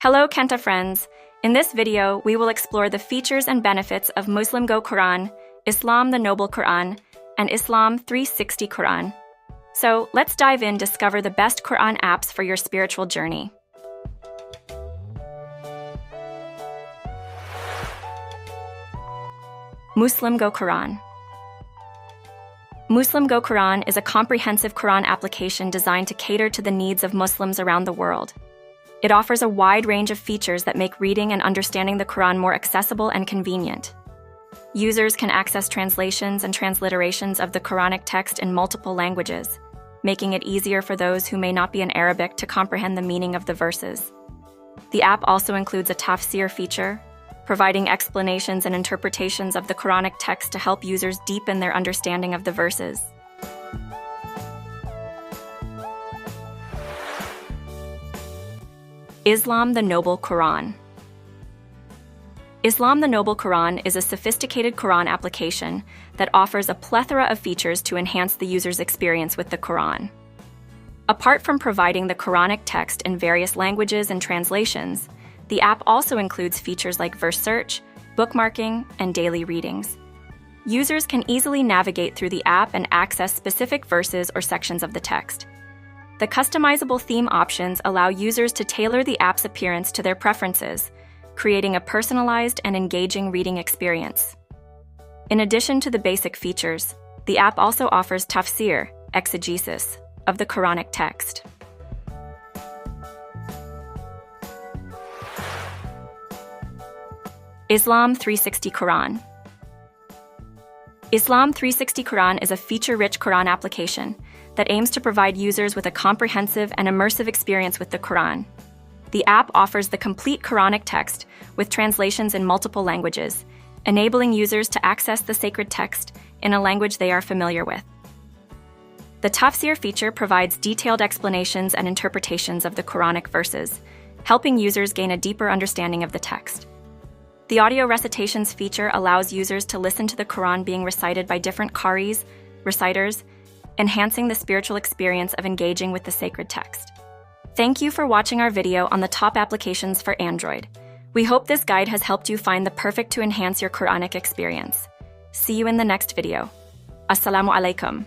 Hello Kenta friends! In this video, we will explore the features and benefits of Muslim Go Qur'an, Islam the Noble Qur'an, and Islam 360 Qur'an. So let's dive in, discover the best Qur'an apps for your spiritual journey. Muslim Go Qur'an. Muslim Go Qur'an is a comprehensive Qur'an application designed to cater to the needs of Muslims around the world. It offers a wide range of features that make reading and understanding the Qur'an more accessible and convenient. Users can access translations and transliterations of the Quranic text in multiple languages, making it easier for those who may not be in Arabic to comprehend the meaning of the verses. The app also includes a tafsir feature, providing explanations and interpretations of the Quranic text to help users deepen their understanding of the verses. Islam the Noble Qur'an. Islam the Noble Qur'an is a sophisticated Qur'an application that offers a plethora of features to enhance the user's experience with the Qur'an. Apart from providing the Quranic text in various languages and translations, the app also includes features like verse search, bookmarking, and daily readings. Users can easily navigate through the app and access specific verses or sections of the text. The customizable theme options allow users to tailor the app's appearance to their preferences, creating a personalized and engaging reading experience. In addition to the basic features, the app also offers tafsir, exegesis, of the Quranic text. Islam 360 Qur'an. Islam 360 Qur'an is a feature-rich Qur'an application that aims to provide users with a comprehensive and immersive experience with the Qur'an. The app offers the complete Quranic text with translations in multiple languages, enabling users to access the sacred text in a language they are familiar with. The tafsir feature provides detailed explanations and interpretations of the Quranic verses, helping users gain a deeper understanding of the text. The audio recitations feature allows users to listen to the Qur'an being recited by different qaris, reciters, enhancing the spiritual experience of engaging with the sacred text. Thank you for watching our video on the top applications for Android. We hope this guide has helped you find the perfect to enhance your Quranic experience. See you in the next video. Assalamu alaikum.